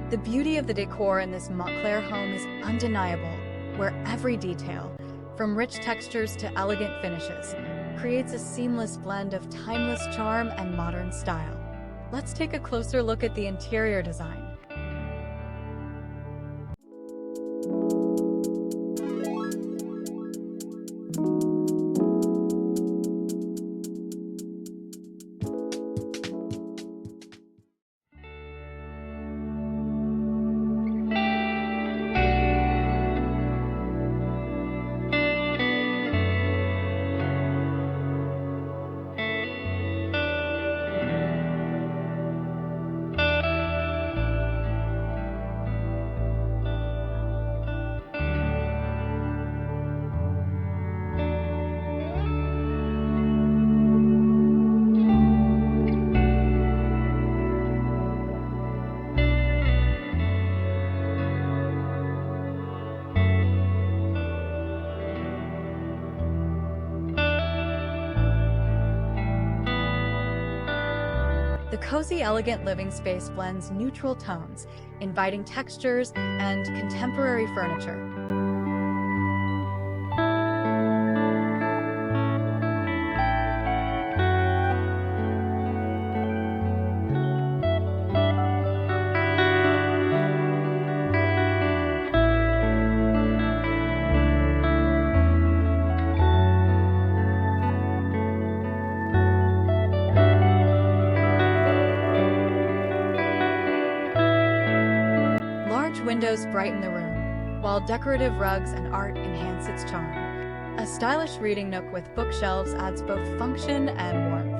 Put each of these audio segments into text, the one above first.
The beauty of the decor in this Montclair home is undeniable, where every detail, from rich textures to elegant finishes, creates a seamless blend of timeless charm and modern style. Let's take a closer look at the interior design. The cozy, elegant living space blends neutral tones, inviting textures, and contemporary furniture. Large windows brighten the room, while decorative rugs and art enhance its charm. A stylish reading nook with bookshelves adds both function and warmth.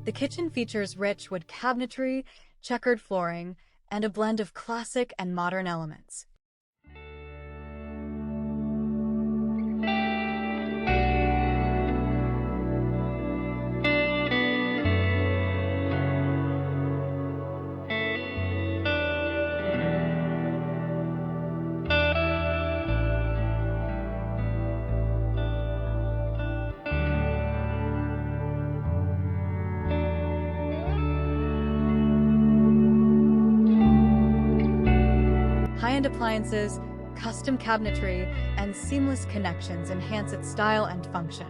The kitchen features rich wood cabinetry, checkered flooring, and a blend of classic and modern elements. High-end appliances, custom cabinetry, and seamless connections enhance its style and function.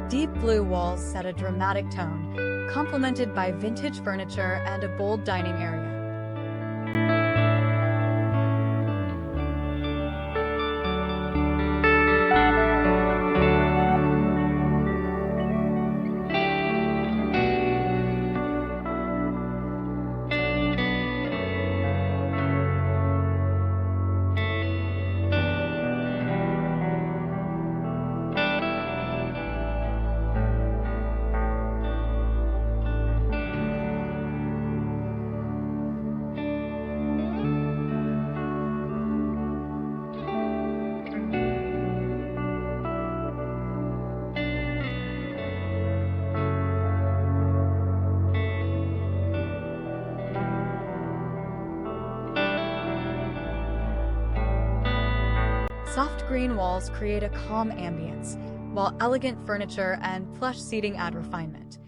Deep blue walls set a dramatic tone, complemented by vintage furniture and a bold dining area. Soft green walls create a calm ambience, while elegant furniture and plush seating add refinement.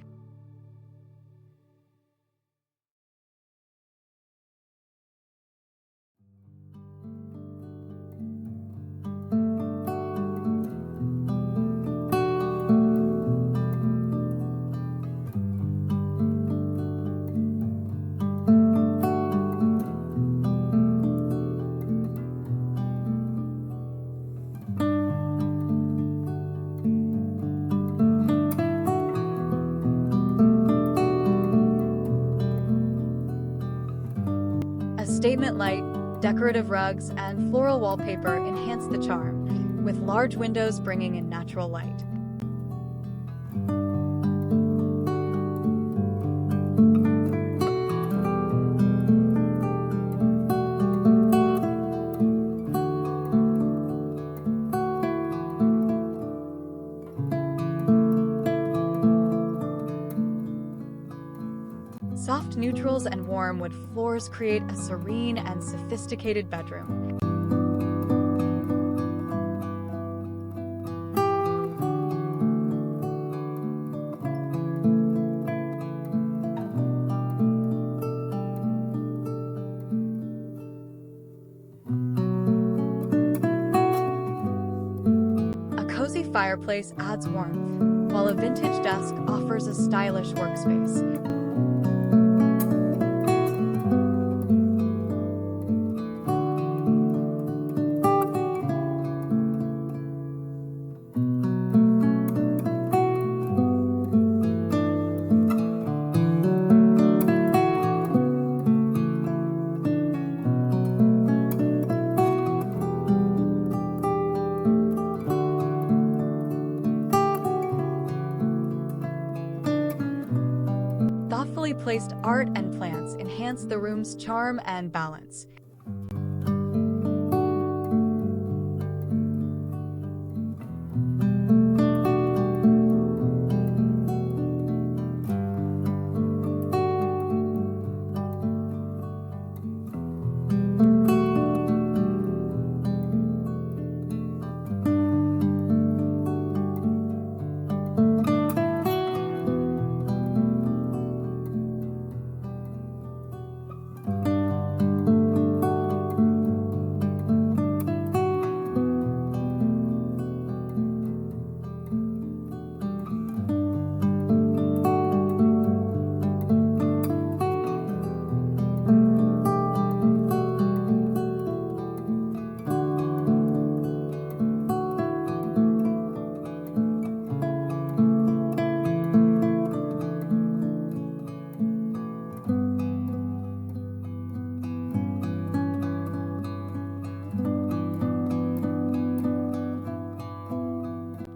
A statement light, decorative rugs, and floral wallpaper enhance the charm, with large windows bringing in natural light. Soft neutrals and warm wood floors create a serene and sophisticated bedroom. A cozy fireplace adds warmth, while a vintage desk offers a stylish workspace. Thoughtfully placed art and plants enhance the room's charm and balance.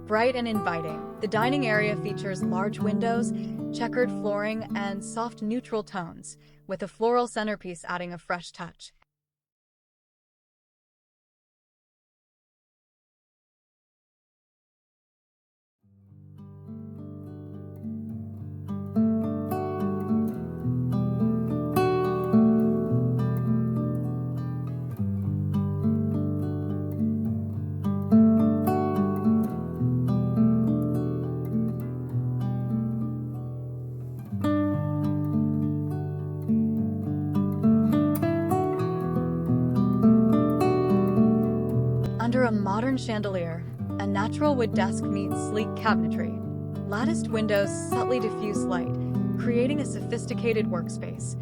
Bright and inviting, the dining area features large windows, checkered flooring, and soft neutral tones, with a floral centerpiece adding a fresh touch. Under a modern chandelier, a natural wood desk meets sleek cabinetry. Latticed windows subtly diffuse light, creating a sophisticated workspace.